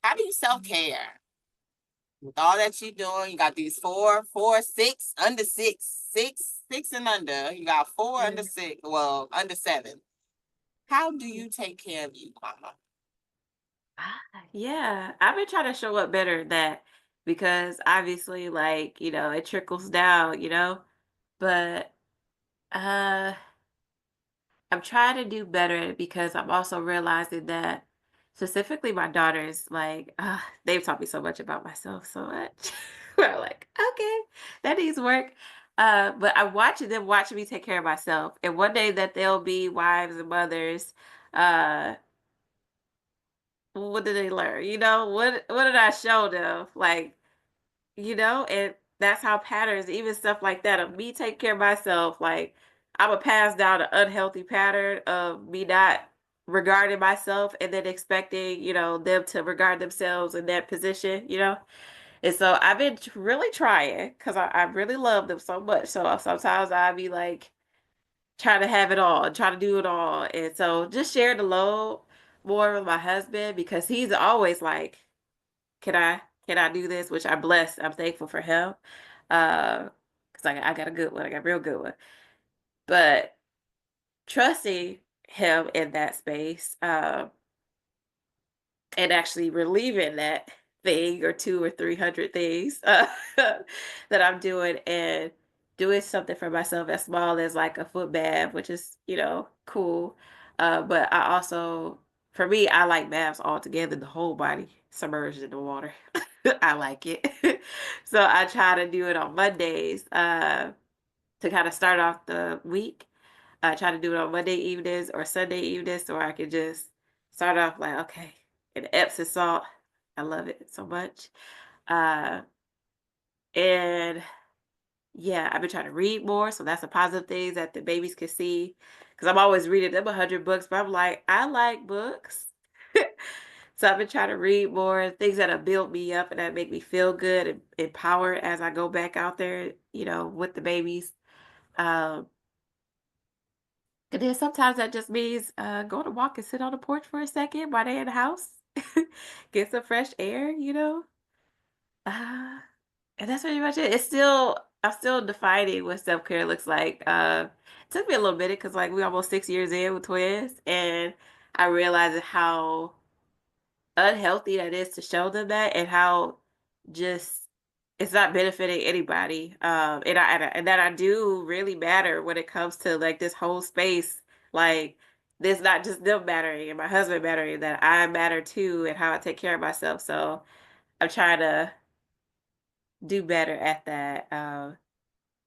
How do you self-care? With all that you're doing, you got these six, under six and under. You got four under Mm. six, well, under seven. How do you take care of you, Kwama? Ah, yeah, I've been trying to show up better at that because obviously, like, it trickles down, but uh I'm trying to do better because I'm also realizing that specifically my daughters, like, they've taught me so much about myself so much. Where I'm like, okay, that needs work. But I'm watching them watching me take care of myself. And one day that they'll be wives and mothers, uh, what did they learn? What did I show them? Like, and that's how patterns, even stuff like that of me taking care of myself, like I'm gonna pass down an unhealthy pattern of me not regarding myself and then expecting, them to regard themselves in that position. And so I've been really trying because I really love them so much. So sometimes I be like trying to have it all and try to do it all. And so just share the load more with my husband because he's always like, can I can I do this? Which I'm thankful for him. Because I got a good one. I got a real good one. But trusting him in that space, and actually relieving that thing or 2 or 300 things, that I'm doing and doing something for myself as small as like a foot bath, which is, cool. But I also, for me, I like baths altogether, the whole body submerged in the water. I like it. So I try to do it on Mondays, to kind of start off the week. I try to do it on Monday evenings or Sunday evenings so I can just start off like, okay, and Epsom salt. I love it so much. Uh, and yeah, I've been trying to read more, so that's a positive thing that the babies can see. Because I'm always reading them 100 books, but I'm like, I like books. So I've been trying to read more things that'll build me up and that make me feel good and empowered as I go back out there, with the babies. Um, and then sometimes that just means go to walk and sit on the porch for a second while they're in the house, get some fresh air. Uh, and that's pretty much it. I'm still defining what self care looks like. It took me a little bit because like we almost 6 years in with twins, and I realized how unhealthy that is to show them that and how just it's not benefiting anybody. And that I do really matter when it comes to like this whole space. Like there's not just them mattering and my husband mattering, that I matter too and how I take care of myself. So I'm trying to do better at that.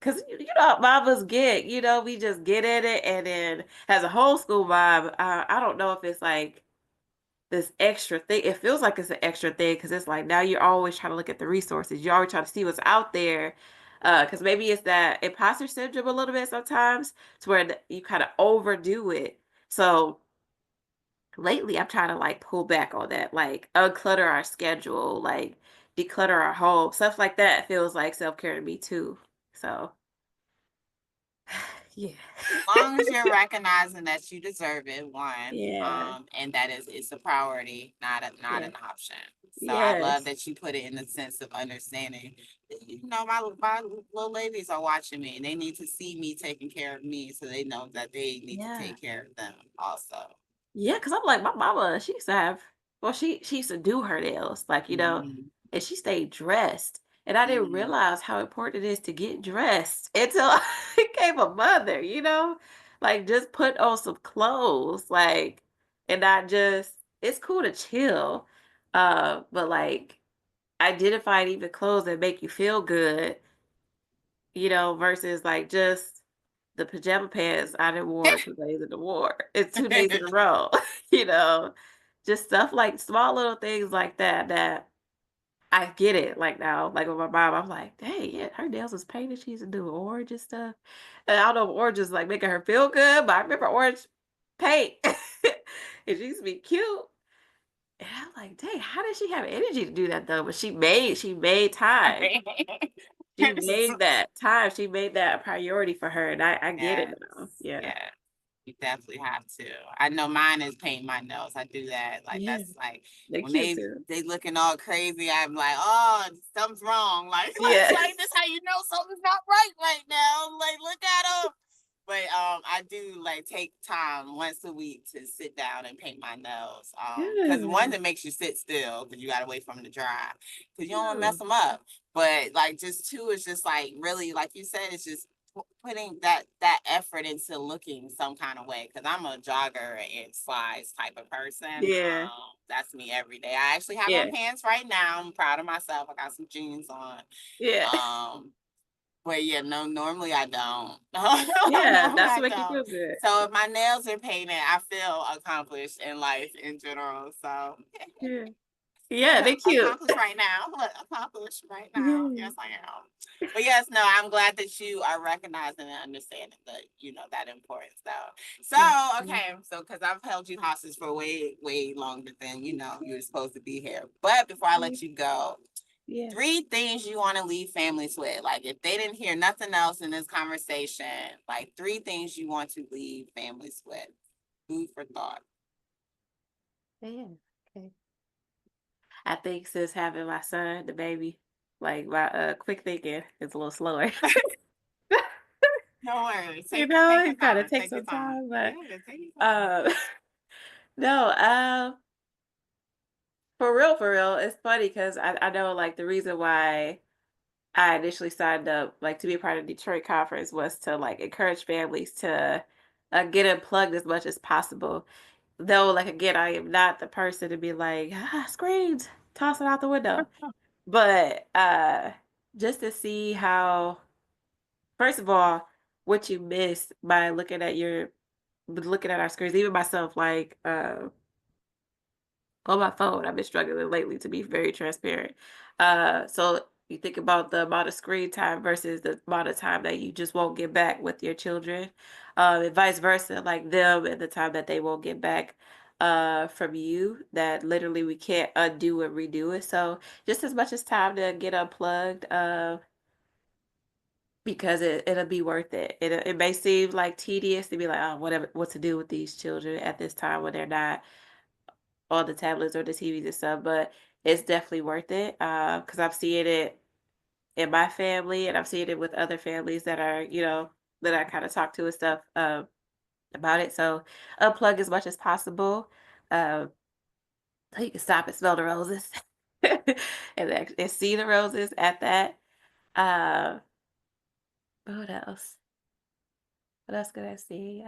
Cause how mamas get, we just get at it, and then as a homeschool mom, I don't know if it's like this extra thing. It feels like it's an extra thing because it's like now you're always trying to look at the resources. You're always trying to see what's out there. Because maybe it's that imposter syndrome a little bit sometimes, to where you kind of overdo it. So lately, I'm trying to like pull back on that, like unclutter our schedule, like declutter our home, stuff like that. Feels like self care to me too. So yeah, As long as you're recognizing that you deserve it, one, yeah, and that is it's a priority, not yeah, an option. So I love yes, that you put it in the sense of understanding. My little ladies are watching me, and they need to see me taking care of me, so they know that they need to yeah. take care of them also. Yeah, cause 'cause I'm like, my mama, she used to have well, she used to do her nails, like, Mhm. and she stayed dressed. And I didn't Mhm. realize how important it is to get dressed until I became a mother. Like just put on some clothes, like, and not just it's cool to chill. But like identifying even clothes that make you feel good, versus like just the pajama pants I didn't wore 2 days in the war. It's 2 days in a row, you know? Just stuff like small little things like that that I get it, like, now, like, with my mom, I'm like, "Dang, yeah, her nails was painted, she used to do orange and stuff." And I don't know if orange is, like, making her feel good, but I remember orange paint. It used to be cute. And I'm like, "Dang, how did she have energy to do that, though?" But she made time. She made that time, she made that a priority for her, and I get it Yes, now. Yeah. yes. You definitely have to. I know mine is painting my nails. I do that. Like Yeah, that's like they're when cute too. they looking all crazy, I'm like, oh, something's wrong. Like it's Yeah. like this how you know something's not right now. Like look at them. But I do like take time once a week to sit down and paint my nails. Because one, Good. it makes you sit still because you gotta wait for them to dry. Because you don't want to mess Good. them up. But like just two is just like really like you said, it's just putting that effort into looking some kind of way because I'm a jogger and slides type of person. Yeah. That's me every day. I actually have on Yeah. pants right now. I'm proud of myself. I got some jeans on. Yeah. Um, but yeah, no, normally I don't. Yeah, Normally that's I what make you don't. feel good. So if my nails are painted, I feel accomplished in life in general. So Yeah. Yeah, they're cute. accomplished right now. Look, accomplished right now. Yeah. Yes, I am. But yes, no, I'm glad that you are recognizing and understanding that that importance though. Yeah. So Yeah. okay, so because I've held you hostage for way longer than you were supposed to be here. But before I Yeah. let you go, Yeah. three things you want to leave families with. Like if they didn't hear nothing else in this conversation, like three things you want to leave families with. Food for thought. Yeah. Okay. I think since having my son, the baby, like my quick thinking is a little slower. No worries. You Take know, your it kind of time. takes Take your some time. time, but Yeah, take your time. uh no, for real, it's funny because I know like the reason why I initially signed up like to be a part of the Detroit conference was to like encourage families to get unplugged as much as possible. Though, like again, I am not the person to be like, screens, toss it out the window. But just to see how, first of all, what you miss by looking at our screens, even myself, like on my phone, I've been struggling lately to be very transparent. So you think about the amount of screen time versus the amount of time that you just won't get back with your children, and vice versa, like them and the time that they won't get back from you, that literally we can't undo and redo it. So just as much as time to get unplugged, because it'll be worth it. It may seem like tedious to be like, oh, whatever, what to do with these children at this time when they're not on the tablets or the TVs and stuff, but it's definitely worth it, because I've seen it in my family, and I've seen it with other families that are, that I kinda talk to and stuff, about it, so unplug as much as possible, uh, so you can stop and smell the roses, and see the roses at that. Uh, what else? What else could I see?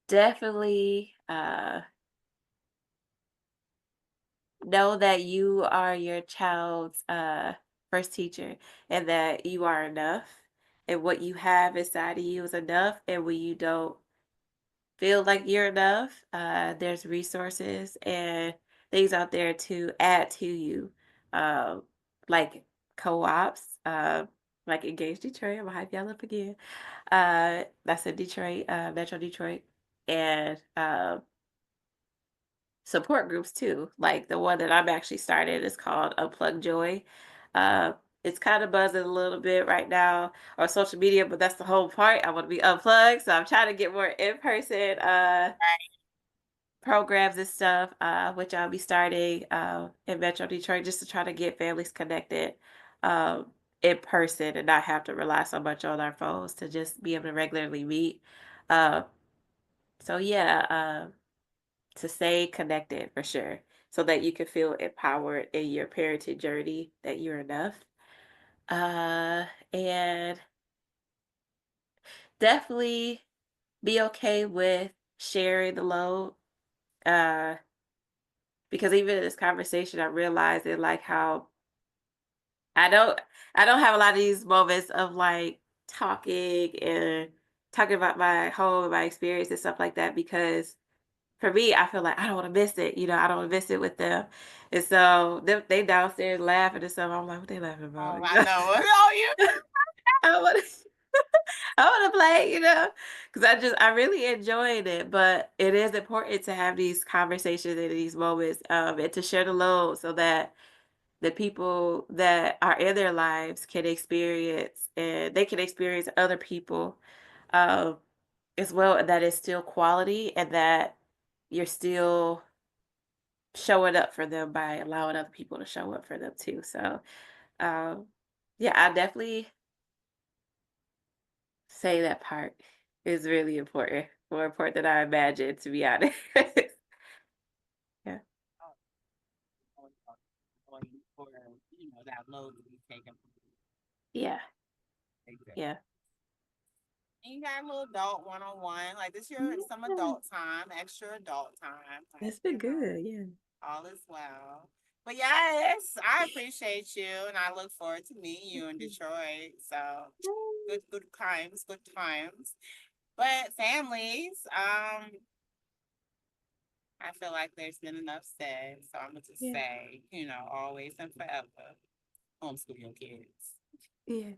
Definitely, know that you are your child's first teacher and that you are enough and what you have inside of you is enough. And when you don't feel like you're enough, there's resources and things out there to add to you, like co-ops, like Engage Detroit. I'm gonna hype y'all up again. That's in Detroit, Metro Detroit, and support groups too. Like the one that I'm actually started is called Unplug Joy. Uh, it's kind of buzzing a little bit right now on social media, but that's the whole part. I want to be unplugged, so I'm trying to get more in person programs and stuff, which I'll be starting in Metro Detroit just to try to get families connected um, in person and not have to rely so much on our phones to just be able to regularly meet. Uh, so yeah. To stay connected for sure so that you can feel empowered in your parenting journey that you're enough and definitely be okay with sharing the load uh because even in this conversation I realized it like how I don't I don't have a lot of these moments of like talking and talking about my home and my experience and stuff like that because for me, I feel like I don't wanna miss it, I don't wanna miss it with them, and so they downstairs laughing and stuff, I'm like, "What they laughing Oh, about?" I know. Oh, you. I wanna I wanna play, because I really enjoyed it, but it is important to have these conversations and these moments, and to share the load so that the people that are in their lives can experience and they can experience other people, um, as well, that is still quality and that you're still showing up for them by allowing other people to show up for them too. So, um, yeah, I definitely say that part is really important, more important than I imagined, to be honest. Yeah, Oh, for that load to be taken. yeah, Exactly. yeah. And you got a little adult one on one, like this year, some Yeah, adult time, extra adult time, like it's been good. Yeah. all is well. But yes, I appreciate you, and I look forward to meeting you in Detroit. So good times, good times. But families, I feel like there's been enough said, so I'm gonna just Yeah. say, always and forever, homeschool your kids. Yeah.